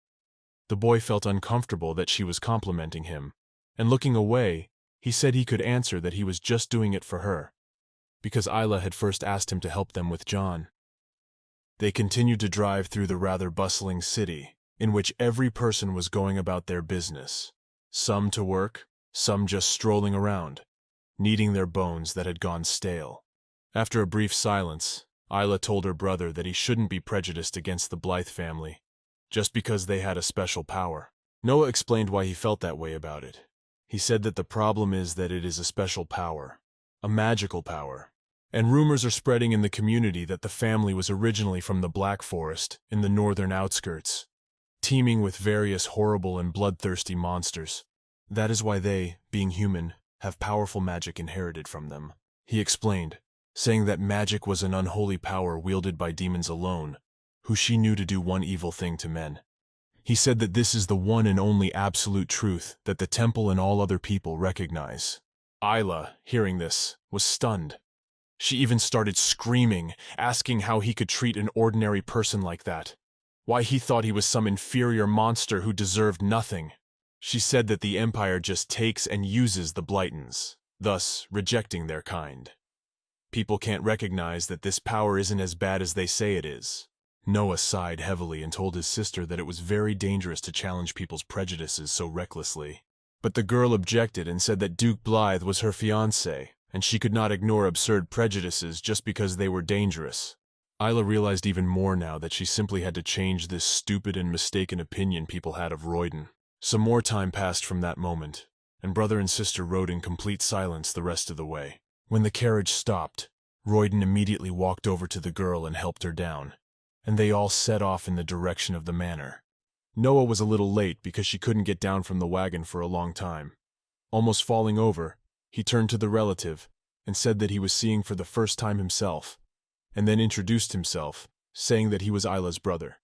The boy felt uncomfortable that she was complimenting him, and looking away, he said he could answer that he was just doing it for her, because Isla had first asked him to help them with John. They continued to drive through the rather bustling city, in which every person was going about their business, some to work, some just strolling around, kneading their bones that had gone stale. After a brief silence, Isla told her brother that he shouldn't be prejudiced against the Blythe family, just because they had a special power. Noah explained why he felt that way about it. He said that the problem is that it is a special power, a magical power, and rumors are spreading in the community that the family was originally from the Black Forest in the northern outskirts, teeming with various horrible and bloodthirsty monsters. That is why they, being human, have powerful magic inherited from them. He explained, saying that magic was an unholy power wielded by demons alone, who she knew to do one evil thing to men. He said that this is the one and only absolute truth that the temple and all other people recognize. Isla, hearing this, was stunned. She even started screaming, asking how he could treat an ordinary person like that, why he thought he was some inferior monster who deserved nothing. She said that the Empire just takes and uses the Blightons, thus rejecting their kind. People can't recognize that this power isn't as bad as they say it is. Noah sighed heavily and told his sister that it was very dangerous to challenge people's prejudices so recklessly. But the girl objected and said that Duke Blythe was her fiancé, and she could not ignore absurd prejudices just because they were dangerous. Isla realized even more now that she simply had to change this stupid and mistaken opinion people had of Reyen. Some more time passed from that moment, and brother and sister rode in complete silence the rest of the way. When the carriage stopped, Reyen immediately walked over to the girl and helped her down, and they all set off in the direction of the manor. Noah was a little late because she couldn't get down from the wagon for a long time. Almost falling over, he turned to the relative and said that he was seeing for the first time himself, and then introduced himself, saying that he was Isla's brother.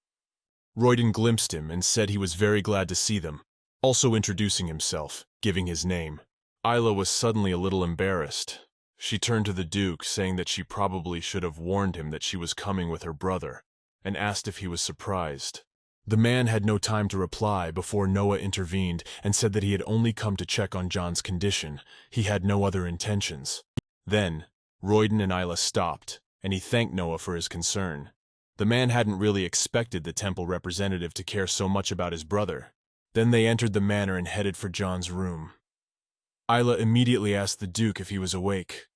Reyen glimpsed him and said he was very glad to see them, also introducing himself, giving his name. Isla was suddenly a little embarrassed. She turned to the Duke, saying that she probably should have warned him that she was coming with her brother, and asked if he was surprised. The man had no time to reply before Noah intervened and said that he had only come to check on John's condition. He had no other intentions. Then, Reyen and Isla stopped, and he thanked Noah for his concern. The man hadn't really expected the temple representative to care so much about his brother. Then they entered the manor and headed for John's room. Isla immediately asked the Duke if he was awake.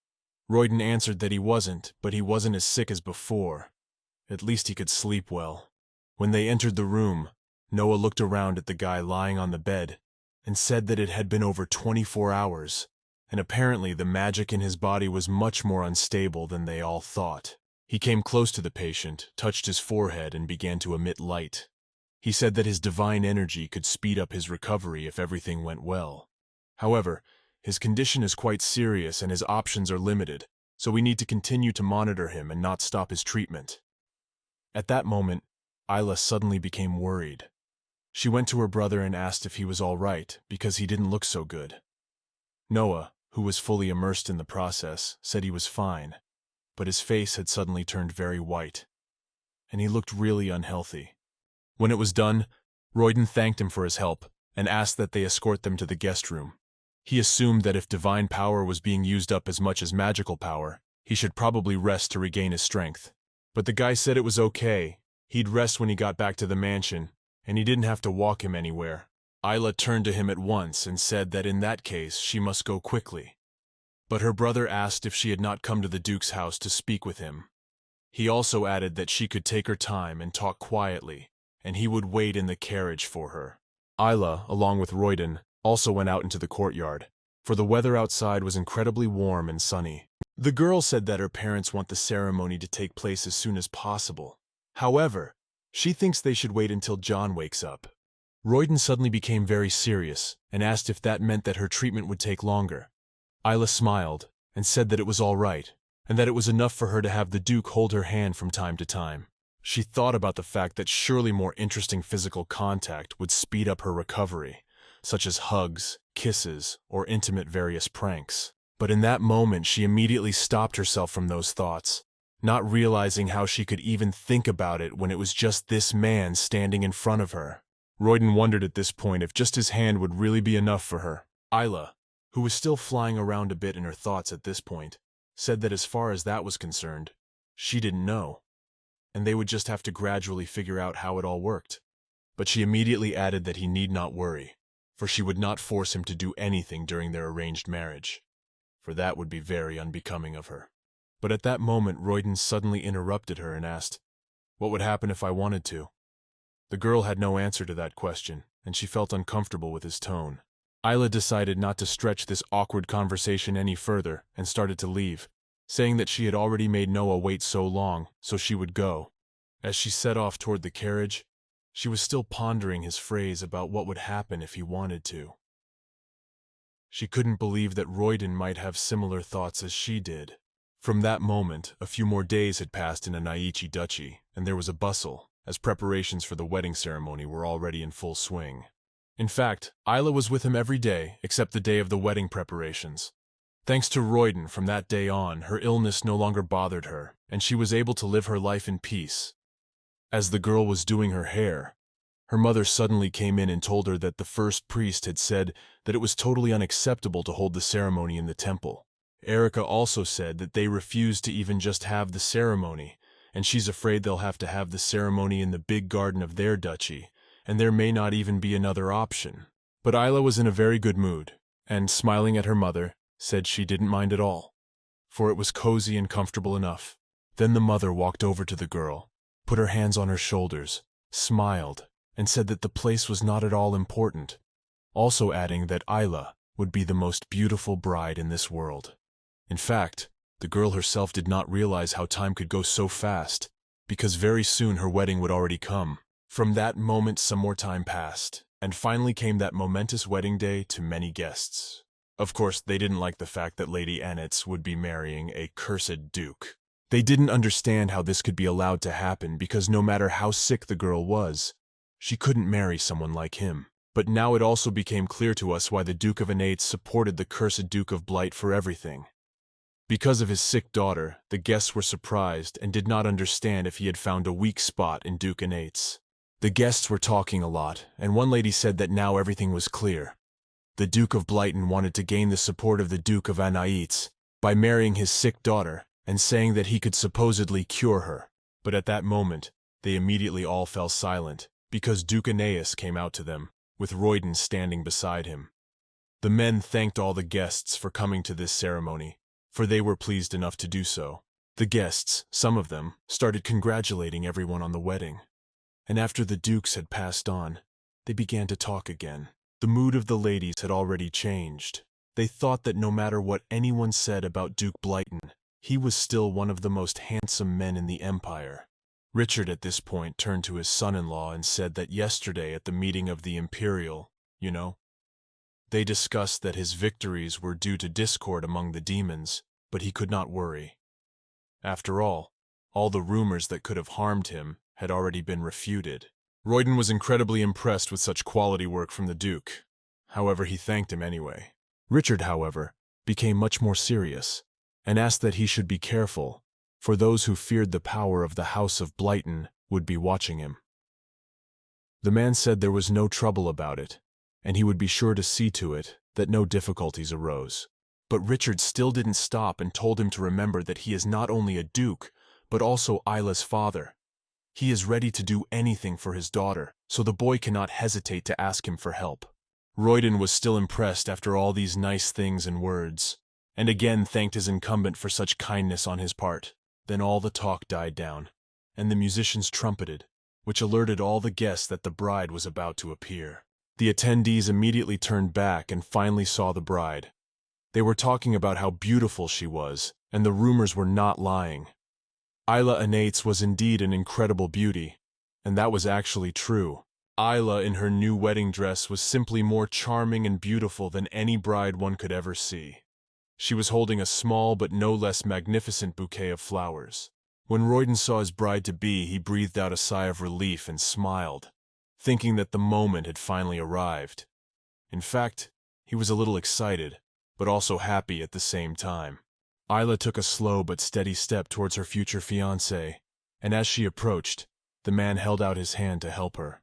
Reyen answered that he wasn't, but he wasn't as sick as before. At least he could sleep well. When they entered the room, Noah looked around at the guy lying on the bed and said that it had been over 24 hours, and apparently the magic in his body was much more unstable than they all thought. He came close to the patient, touched his forehead, and began to emit light. He said that his divine energy could speed up his recovery if everything went well. However, his condition is quite serious and his options are limited, so we need to continue to monitor him and not stop his treatment. At that moment, Isla suddenly became worried. She went to her brother and asked if he was all right, because he didn't look so good. Noah, who was fully immersed in the process, said he was fine, but his face had suddenly turned very white, and he looked really unhealthy. When it was done, Reyen thanked him for his help and asked that they escort them to the guest room. He assumed that if divine power was being used up as much as magical power, he should probably rest to regain his strength. But the guy said it was okay. He'd rest when he got back to the mansion, and he didn't have to walk him anywhere. Isla turned to him at once and said that in that case she must go quickly. But her brother asked if she had not come to the Duke's house to speak with him. He also added that she could take her time and talk quietly, and he would wait in the carriage for her. Isla, along with Reyen, also went out into the courtyard, for the weather outside was incredibly warm and sunny. The girl said that her parents want the ceremony to take place as soon as possible. However, she thinks they should wait until John wakes up. Reyen suddenly became very serious and asked if that meant that her treatment would take longer. Isla smiled and said that it was all right, and that it was enough for her to have the Duke hold her hand from time to time. She thought about the fact that surely more interesting physical contact would speed up her recovery, such as hugs, kisses, or intimate various pranks. But in that moment she immediately stopped herself from those thoughts, not realizing how she could even think about it when it was just this man standing in front of her. Reyen wondered at this point if just his hand would really be enough for her. Isla, who was still flying around a bit in her thoughts at this point, said that as far as that was concerned, she didn't know, and they would just have to gradually figure out how it all worked. But she immediately added that he need not worry, for she would not force him to do anything during their arranged marriage, for that would be very unbecoming of her. But at that moment Reyen suddenly interrupted her and asked, "What would happen if I wanted to?" The girl had no answer to that question, and she felt uncomfortable with his tone. Isla decided not to stretch this awkward conversation any further and started to leave, saying that she had already made Noah wait so long, so she would go. As she set off toward the carriage, she was still pondering his phrase about what would happen if he wanted to. She couldn't believe that Reyen might have similar thoughts as she did. From that moment, a few more days had passed in Anaichi Duchy, and there was a bustle, as preparations for the wedding ceremony were already in full swing. In fact, Isla was with him every day except the day of the wedding preparations. Thanks to Reyen, from that day on, her illness no longer bothered her, and she was able to live her life in peace. As the girl was doing her hair, her mother suddenly came in and told her that the first priest had said that it was totally unacceptable to hold the ceremony in the temple. Erica also said that they refused to even just have the ceremony, and she's afraid they'll have to have the ceremony in the big garden of their duchy, and there may not even be another option. But Isla was in a very good mood, and, smiling at her mother, said she didn't mind at all. for it was cozy and comfortable enough. Then the mother walked over to the girl, put her hands on her shoulders, smiled, and said that the place was not at all important, also adding that Isla would be the most beautiful bride in this world. In fact, the girl herself did not realize how time could go so fast, because very soon her wedding would already come. From that moment some more time passed, and finally came that momentous wedding day to many guests. Of course, they didn't like the fact that Lady Annetz would be marrying a cursed duke. They didn't understand how this could be allowed to happen because no matter how sick the girl was, she couldn't marry someone like him. But now it also became clear to us why the Duke of Annetz supported the cursed Duke of Blight for everything. Because of his sick daughter, the guests were surprised and did not understand if he had found a weak spot in Duke Annetz. The guests were talking a lot, and one lady said that now everything was clear. The Duke of Blighton wanted to gain the support of the Duke of Annetz by marrying his sick daughter and saying that he could supposedly cure her. But at that moment, they immediately all fell silent because Duke Annetz came out to them, with Reyen standing beside him. The men thanked all the guests for coming to this ceremony, for they were pleased enough to do so. The guests, some of them, started congratulating everyone on the wedding. And after the dukes had passed on, they began to talk again. The mood of the ladies had already changed. They thought that no matter what anyone said about Duke Blighton, he was still one of the most handsome men in the empire. Richard at this point turned to his son-in-law and said that yesterday at the meeting of the Imperial, they discussed that his victories were due to discord among the demons, but he could not worry. After all the rumors that could have harmed him had already been refuted. Reyen was incredibly impressed with such quality work from the Duke. However, he thanked him anyway. Richard, however, became much more serious and asked that he should be careful, for those who feared the power of the House of Blighton would be watching him. The man said there was no trouble about it, and he would be sure to see to it that no difficulties arose. But Richard still didn't stop and told him to remember that he is not only a duke, but also Isla's father. He is ready to do anything for his daughter, so the boy cannot hesitate to ask him for help. Reyen was still impressed after all these nice things and words, and again thanked his incumbent for such kindness on his part. Then all the talk died down, and the musicians trumpeted, which alerted all the guests that the bride was about to appear. The attendees immediately turned back and finally saw the bride. They were talking about how beautiful she was, and the rumors were not lying. Isla Annetz was indeed an incredible beauty, and that was actually true. Isla in her new wedding dress was simply more charming and beautiful than any bride one could ever see. She was holding a small but no less magnificent bouquet of flowers. When Reyen saw his bride-to-be, he breathed out a sigh of relief and smiled, thinking that the moment had finally arrived. In fact, he was a little excited, but also happy at the same time. Isla took a slow but steady step towards her future fiancé, and as she approached, the man held out his hand to help her.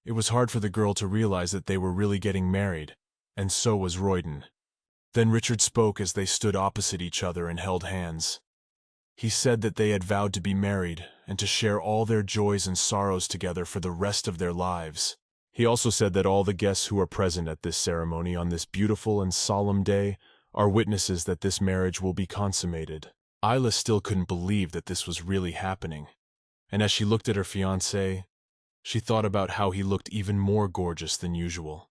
It was hard for the girl to realize that they were really getting married, and so was Reyen. Then Richard spoke as they stood opposite each other and held hands. He said that they had vowed to be married and to share all their joys and sorrows together for the rest of their lives. He also said that all the guests who are present at this ceremony on this beautiful and solemn day are witnesses that this marriage will be consummated. Isla still couldn't believe that this was really happening, and as she looked at her fiancé, she thought about how he looked even more gorgeous than usual.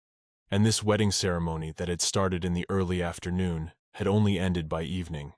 And this wedding ceremony that had started in the early afternoon had only ended by evening.